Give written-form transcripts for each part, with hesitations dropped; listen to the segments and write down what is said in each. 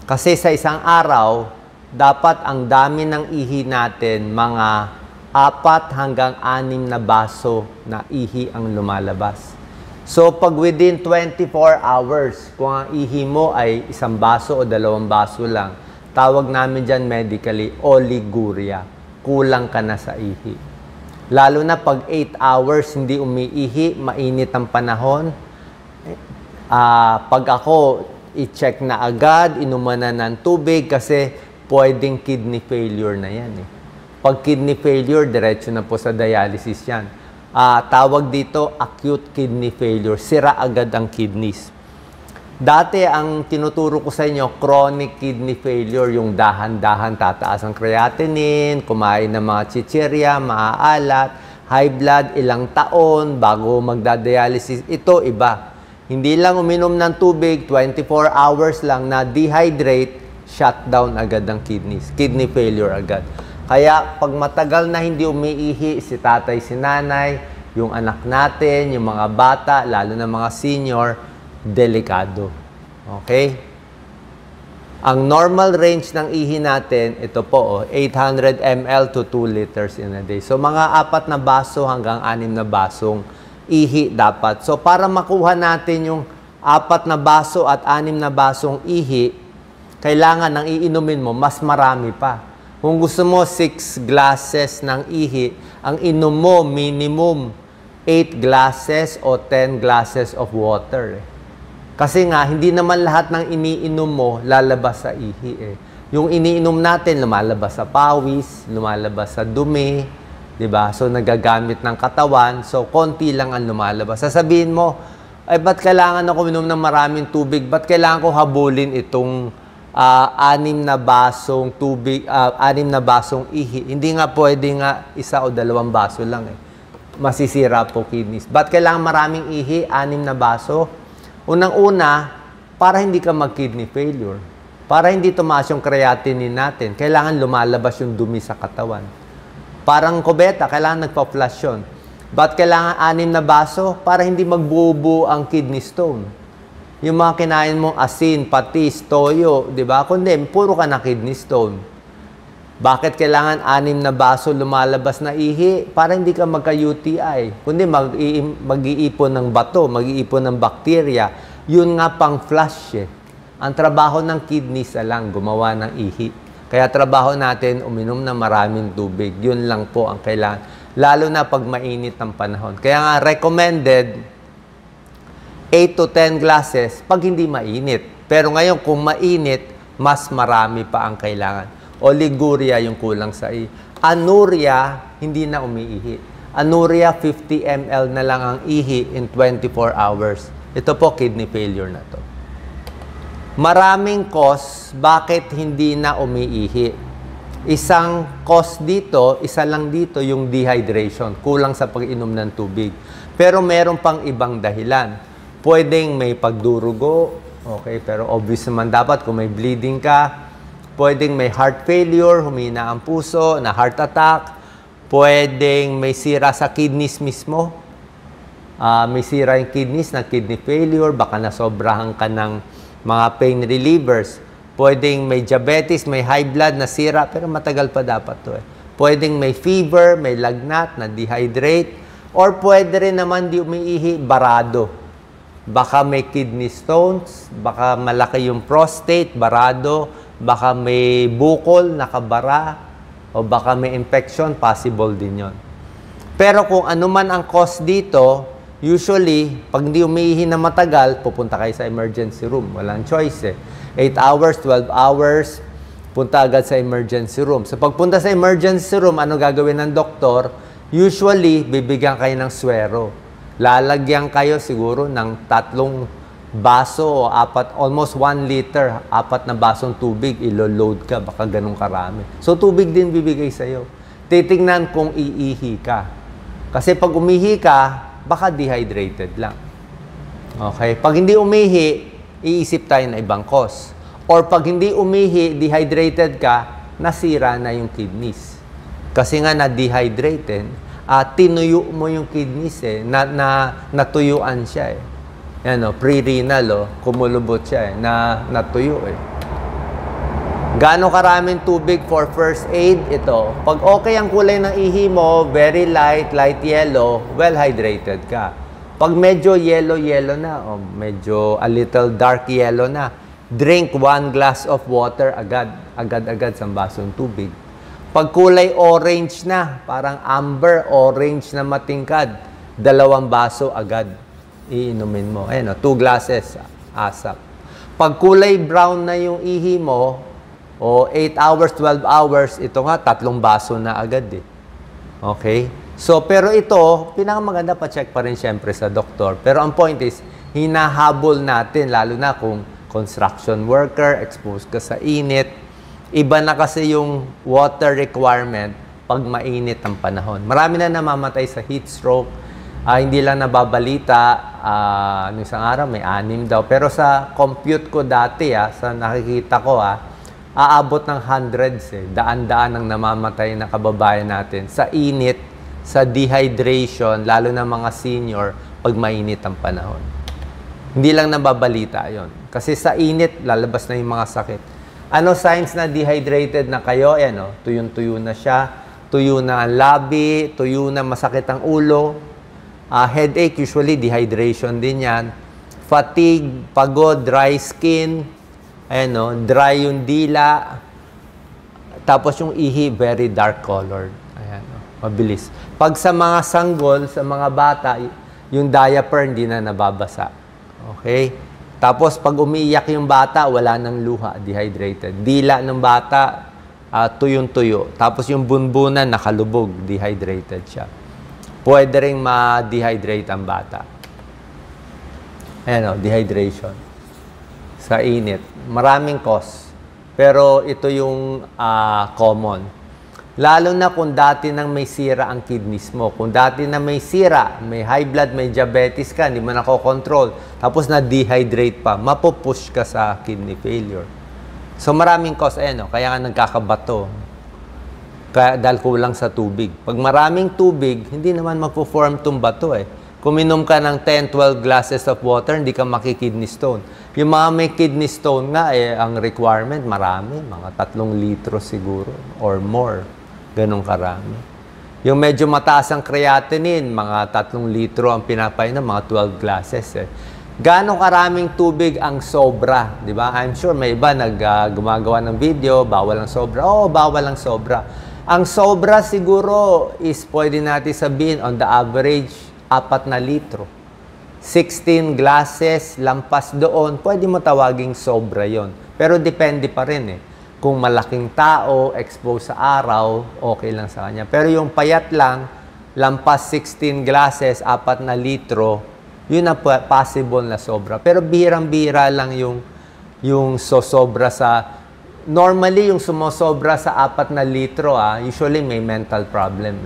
Kasi sa isang araw, dapat ang dami ng ihi natin, mga 4 hanggang 6 na baso na ihi ang lumalabas. So, pag within 24 hours, kung ang ihi mo ay 1 baso o 2 baso lang, tawag namin dyan medically, oliguria. Kulang ka na sa ihi. Lalo na pag 8 hours hindi umiihi, mainit ang panahon. Pag ako, i-check na agad, inuman na ng tubig kasi pwedeng kidney failure na yan. Pag kidney failure, diretso na po sa dialysis yan. Tawag dito, acute kidney failure. Sira agad ang kidneys. Dati, ang tinuturo ko sa inyo, chronic kidney failure, yung dahan-dahan tataas ang creatinine, kumain ng mga chichirya, maaalat, high blood, ilang taon, bago magda-dialysis. Ito, iba. Hindi lang uminom ng tubig, 24 hours lang na dehydrate, shutdown agad ang kidneys. Kidney failure agad. Kaya pag matagal na hindi umiihi si tatay, si nanay, yung anak natin, yung mga bata, lalo na mga senior, delikado. Okay? Ang normal range ng ihi natin, ito po, 800 ml to 2 liters in a day. So mga 4 na baso hanggang 6 na basong ihi dapat. So, para makuha natin yung 4 na baso at 6 na basong ihi, kailangan ng iinumin mo, mas marami pa. Kung gusto mo 6 glasses ng ihi, ang inom mo minimum 8 glasses o 10 glasses of water. Kasi nga, hindi naman lahat ng iniinom mo lalabas sa ihi. Yung iniinom natin, lumalabas sa pawis, lumalabas sa dumi, diba? So, nagagamit ng katawan. So, konti lang ang lumalabas. Sasabihin mo, ay, ba't kailangan ako minom ng maraming tubig? Ba't kailangan ko habulin itong 6 na basong tubig, 6 na basong ihi? Hindi nga pwede nga 1 o 2 baso lang. Masisira po kidneys. Ba't kailangan maraming ihi? 6 na baso? Unang-una, para hindi ka mag-kidney failure. Para hindi tumaas yung creatinine natin, kailangan lumalabas yung dumi sa katawan. Parang kubeta, kailangan nagpa-flush yun. Ba't kailangan 6 na baso? Para hindi magbubuo ang kidney stone. Yung mga kinain mong asin, patis, toyo, di ba? Kundi, puro ka na kidney stone. Bakit kailangan 6 na baso lumalabas na ihi? Para hindi ka magka-UTI. Kundi, mag-iipon ng bato, mag-iipon ng bakterya. Yun nga pang flush. Ang trabaho ng kidneys lang, gumawa ng ihi. Kaya trabaho natin, uminom na maraming tubig. Yun lang po ang kailangan. Lalo na pag mainit ang panahon. Kaya nga, recommended 8 to 10 glasses pag hindi mainit. Pero ngayon, kung mainit, mas marami pa ang kailangan. Oliguria yung kulang sa ihi. Anuria, hindi na umiihi. Anuria, 50 ml na lang ang ihi in 24 hours. Ito po, kidney failure na to. Maraming cause bakit hindi na umiihi. Isang cause dito, isa lang dito yung dehydration, kulang sa pag-inom ng tubig. Pero meron pang ibang dahilan. Pwedeng may pagdurugo, okay, pero obvious naman dapat kung may bleeding ka. Pwedeng may heart failure, humina ang puso, na heart attack. Pwedeng may sira sa kidneys mismo. May sira yung kidneys na kidney failure, baka nasobrahan ka ng mga pain relievers. Pwedeng may diabetes, may high blood na sira, pero matagal pa dapat to. Pwedeng may fever, may lagnat, na dehydrate, or pwede rin naman di umiihi, barado. Baka may kidney stones, baka malaki yung prostate, barado, baka may bukol, nakabara, o baka may infection, possible din yon. Pero kung ano man ang cause dito, usually, pag hindi umiihi na matagal, pupunta kayo sa emergency room. Walang choice 8 hours, 12 hours, punta agad sa emergency room. So pagpunta sa emergency room, ano gagawin ng doktor? Usually, bibigyan kayo ng swero. Lalagyan kayo siguro ng 3 baso o 4, almost 1 liter, 4 na basong tubig, ilo-load ka, baka ganun karami. So tubig din bibigay sa'yo. Titingnan kung iihi ka. Kasi pag umihi ka, baka dehydrated lang. Okay? Pag hindi umihi, iisip tayo na ibang cause. Or pag hindi umihi, dehydrated ka, nasira na yung kidneys. Kasi nga na-dehydrated, tinuyo mo yung kidneys natuyuan siya Yan pre-renal kumulubot siya natuyo Gaano karaming tubig for first aid? Ito. Pag okay ang kulay ng ihi mo, very light, light yellow, well hydrated ka. Pag medyo yellow na, o medyo a little dark yellow na, drink 1 glass of water agad sa basong tubig. Pag kulay orange na, parang amber, orange na matingkad, 2 baso agad iinumin mo. Ayan o, 2 glasses, asap. Pag kulay brown na yung ihi mo, o 8 hours, 12 hours, ito nga, 3 baso na agad eh. Okay? So, pero ito, pinakamaganda pa-check pa rin syempre sa doktor. Pero ang point is, hinahabol natin, lalo na kung construction worker, exposed ka sa init. Iba na kasi yung water requirement pag mainit ang panahon. Marami na namamatay sa heat stroke. Hindi lang nababalita, nung isang araw may 6 daw. Pero sa compute ko dati, sa nakikita ko, aabot ng hundreds daan-daan ang namamatay na kababayan natin sa init, sa dehydration, lalo na mga senior, pag mainit ang panahon. Hindi lang nababalita yon. Kasi sa init, lalabas na yung mga sakit. Ano signs na dehydrated na kayo? Ayan, tuyong-tuyo na siya, tuyo na ang labi, tuyo na masakit ang ulo, headache, usually dehydration din yan, fatigue, pagod, dry skin, ayan, dry yung dila. Tapos yung ihi, very dark colored. Ayan, mabilis. Pag sa mga sanggol, sa mga bata, yung diaper hindi na nababasa. Okay? Tapos pag umiiyak yung bata, wala nang luha, dehydrated. Dila ng bata, tuyong-tuyo. Tapos yung bunbunan, nakalubog, dehydrated siya. Pwede ring ma-dehydrate ang bata. Ayan, dehydration. Sa init. Maraming cause. Pero ito yung common. Lalo na kung dati nang may sira ang kidneys mo. Kung dati na may sira, may high blood, may diabetes ka, hindi mo nakokontrol, tapos na-dehydrate pa, mapupush ka sa kidney failure. So maraming cause, kaya nga nagkakabato. Kaya dahil kulang sa tubig. Pag maraming tubig, hindi naman magpo-form itong bato Kung minom ka ng 10-12 glasses of water, hindi ka makikidney stone. Yung mga may kidney stone nga, ang requirement, marami. Mga 3 litro siguro or more. Ganong karami. Yung medyo mataas ang creatinine, mga 3 litro ang pinapainom, mga 12 glasses. Ganong karaming tubig ang sobra, di ba? I'm sure may iba gumagawa ng video, bawal ang sobra. Oo, bawal ang sobra. Ang sobra siguro is pwede natin sabihin on the average, 4 na litro. 16 glasses, lampas doon, pwede mo tawaging sobra yon. Pero depende pa rin Kung malaking tao, exposed sa araw, okay lang sa kanya. Pero yung payat lang, lampas 16 glasses, 4 na litro, yun ang possible na sobra. Pero bihirang-bihira lang yung sosobra sa... Normally, yung sumosobra sa 4 na litro, usually may mental problem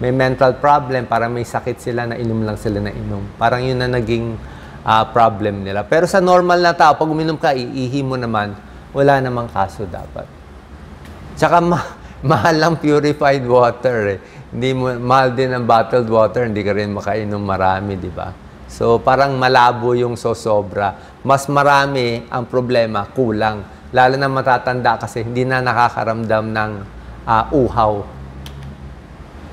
May mental problem, parang may sakit sila na inom lang sila na inom. Parang yun na naging problem nila. Pero sa normal na tao, pag uminom ka, iihi mo naman, wala namang kaso dapat. Tsaka mahal lang purified water Hindi mo, mahal din ang bottled water, hindi ka rin makainom marami, di ba? So parang malabo yung sosobra. Mas marami ang problema, kulang. Lalo na matatanda kasi hindi na nakakaramdam ng uhaw.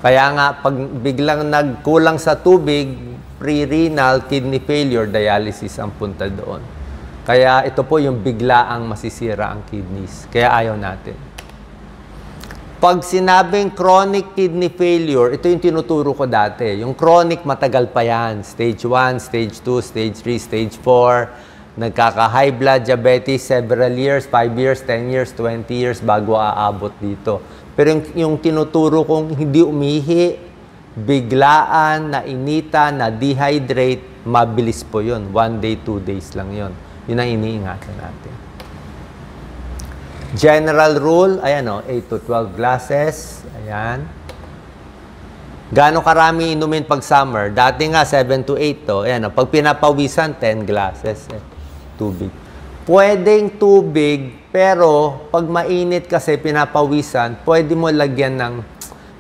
Kaya nga, pag biglang nagkulang sa tubig, pre-renal, kidney failure, dialysis ang punta doon. Kaya ito po yung biglaang masisira ang kidneys. Kaya ayaw natin. Pag sinabing chronic kidney failure, ito yung tinuturo ko dati. Yung chronic, matagal pa yan. Stage 1, stage 2, stage 3, stage 4. Nagkaka-high blood, diabetes, several years, 5 years, 10 years, 20 years bago aabot dito. Pero yung tinuturo kong hindi umihi, biglaan, nainita, na-dehydrate, mabilis po yun. 1 day, 2 days lang yun. Yun ang iniingatan natin. General rule, ayan 8 to 12 glasses. Ayan. Gaano karami inumin pag summer? Dati nga, 7 to 8 to. Ayan pag pinapawisan, 10 glasses. Tubig. Pwedeng tubig, pero pag mainit kasi pinapawisan, pwede mo lagyan ng,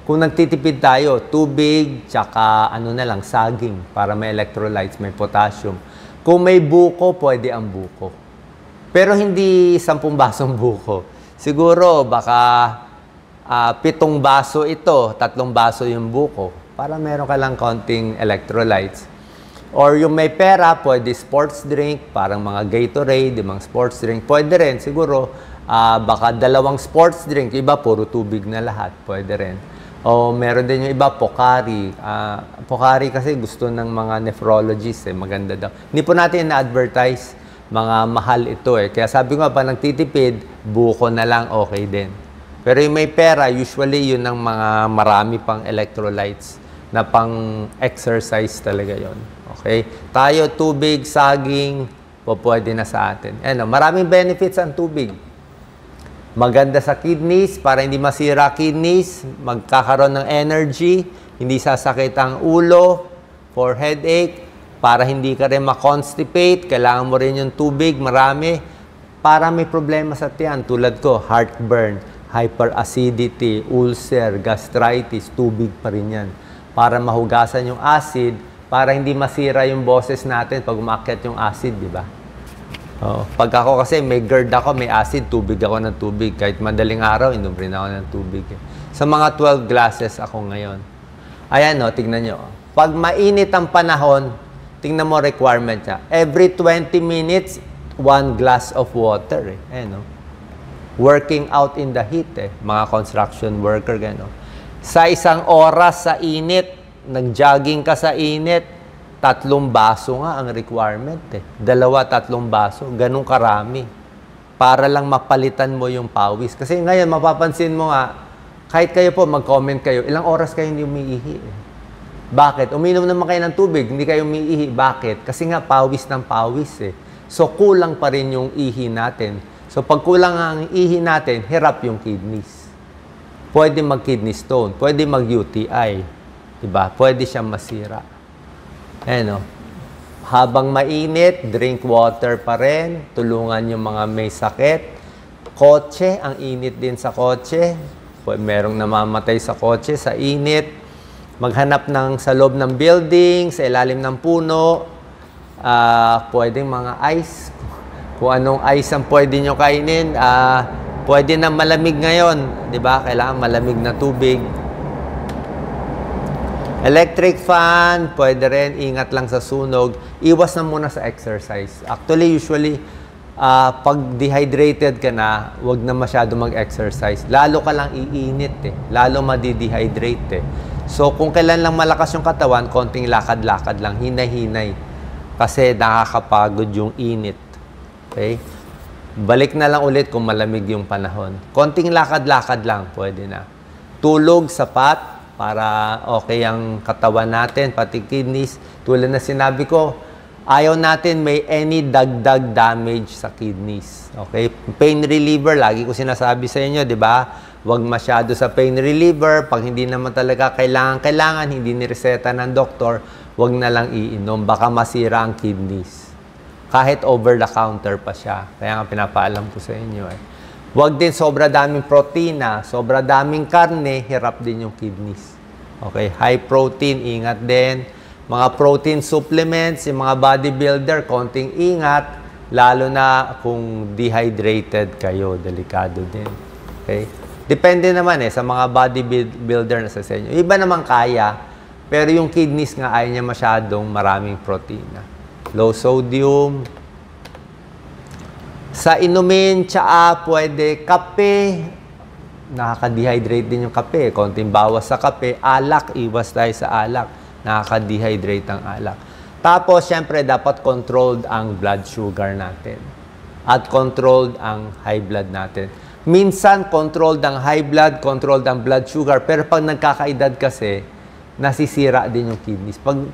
kung nagtitipid tayo, tubig, tsaka na lang, saging, para may electrolytes, may potassium. Kung may buko, pwede ang buko. Pero hindi 10 basong buko. Siguro, baka 7 baso ito, 3 baso yung buko, para meron ka lang konting electrolytes. Or yung may pera, pwede sports drink, parang mga Gatorade, yung mga sports drink. Pwede rin, siguro, baka 2 sports drink, iba puro tubig na lahat, pwede rin. O meron din yung iba, Pocari. Pocari kasi gusto ng mga nephrologists, maganda daw. Hindi po natin na-advertise, mga mahal ito Kaya sabi ko pa, nagtitipid, buko na lang, okay din. Pero yung may pera, usually yun ang mga marami pang electrolytes na pang exercise talaga yon. Okay? Tayo, tubig, saging, pwede na sa atin. Maraming benefits ang tubig. Maganda sa kidneys, para hindi masira kidneys, magkakaroon ng energy, hindi sasakit ang ulo, for headache, para hindi ka rin ma-constipate, kailangan mo rin yung tubig, marami, para may problema sa tiyan, tulad ko, heartburn, hyperacidity, ulcer, gastritis, tubig pa rin yan. Para mahugasan yung acid, para hindi masira yung boses natin pag umakyat yung acid, di ba? Pag ako kasi may GERD ako, may acid, tubig ako ng tubig. Kahit madaling araw, inom rin ako ng tubig. Sa mga 12 glasses ako ngayon. Ayan tignan nyo. Pag mainit ang panahon, tingnan mo requirement niya. Every 20 minutes, 1 glass of water. Working out in the heat. Mga construction worker, gano'n. Sa isang oras sa init, nag-jogging ka sa init, 3 baso nga ang requirement 2, 3 baso, ganun karami. Para lang mapalitan mo yung pawis. Kasi ngayon, mapapansin mo nga, kahit kayo po, mag-comment kayo, ilang oras kayo hindi umiihi Bakit? Uminom naman kayo ng tubig, hindi kayo umiihi. Bakit? Kasi nga, pawis ng pawis So, kulang pa rin yung ihi natin. So, pag kulang ang ihi natin, hirap yung kidneys. Pwede mag-kidney stone, pwede mag-UTI. Diba? Pwede siyang masira. Habang mainit, drink water pa rin. Tulungan yung mga may sakit. Kotse, ang init din sa kotse. Merong namamatay sa kotse, sa init. Maghanap sa loob ng building, sa ilalim ng puno. Pwedeng mga ice. Kung anong ice ang pwede nyo kainin. Pwede na malamig ngayon. Diba? Kailangan malamig na tubig. Electric fan, pwede rin, ingat lang sa sunog. Iwas na muna sa exercise. Actually, usually, pag dehydrated ka na, wag na masyado mag-exercise. Lalo ka lang iinit Lalo madi-dehydrate So, kung kailan lang malakas yung katawan, konting lakad-lakad lang, hinay-hinay. Kasi nakakapagod yung init. Okay? Balik na lang ulit kung malamig yung panahon. Konting lakad-lakad lang, pwede na. Tulog, sapat, para okay ang katawan natin, pati kidneys. Tulad na sinabi ko, ayaw natin may any dagdag damage sa kidneys. Okay? Pain reliever, lagi ko sinasabi sa inyo, di ba? Huwag masyado sa pain reliever. Pag hindi naman talaga kailangan, hindi nireseta ng doktor, huwag na lang iinom. Baka masira ang kidneys. Kahit over the counter pa siya. Kaya nga pinapaalam ko sa inyo Huwag din sobra daming protina, sobra daming karne, hirap din yung kidneys. Okay, high protein, ingat din. Mga protein supplements, yung mga bodybuilder, konting ingat, lalo na kung dehydrated kayo, delikado din. Okay? Depende naman sa mga bodybuilder na sa inyo. Iba naman kaya, pero yung kidneys nga ayaw niya masyadong maraming protina. Low sodium. Sa inumin, tsaa, pwede kape. Nakaka-dehydrate din yung kape. Konting bawas sa kape. Alak, iwas tayo sa alak. Nakaka-dehydrate ang alak. Tapos, syempre, dapat controlled ang blood sugar natin. At controlled ang high blood natin. Minsan, controlled ang high blood, controlled ang blood sugar. Pero pag nagkakaedad kasi, nasisira din yung kidneys. Pag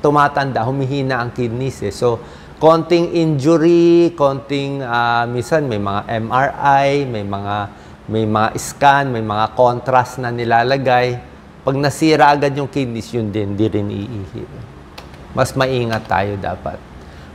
tumatanda, humihina ang kidneys So, konting injury, konting minsan may mga MRI, may mga scan, may mga contrast na nilalagay. Pag nasira agad yung kidneys, yun din, di rin iihi. Mas maingat tayo dapat.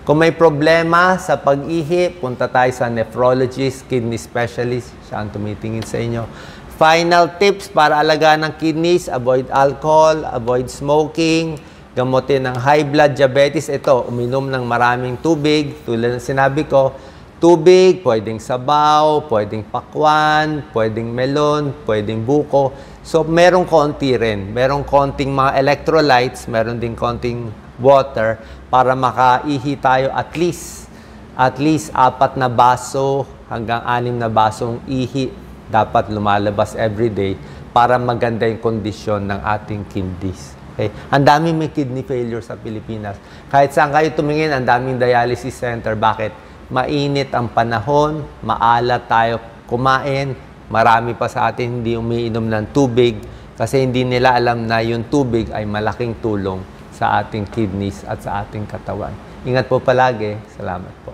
Kung may problema sa pag-ihi, punta tayo sa nephrologist, kidney specialist, siya ang tumitingin sa inyo. Final tips para alagaan ng kidneys, avoid alcohol, avoid smoking, gamutin ng high blood diabetes. Ito, uminom ng maraming tubig. Tulad ng sinabi ko, tubig, pwedeng sabaw, pwedeng pakwan, pwedeng melon, pwedeng buko. So, merong konti rin. Merong konting mga electrolytes, meron din konting water para makaihi tayo at least 4 na baso hanggang 6 na basong ihi dapat lumalabas everyday para maganda yung kondisyon ng ating kidneys. Okay? Ang daming may kidney failure sa Pilipinas. Kahit saan kayo tumingin, ang daming dialysis center. Bakit? Mainit ang panahon, maalat tayo kumain, marami pa sa atin hindi umiinom ng tubig kasi hindi nila alam na yung tubig ay malaking tulong sa ating kidneys at sa ating katawan. Ingat po palagi. Salamat po.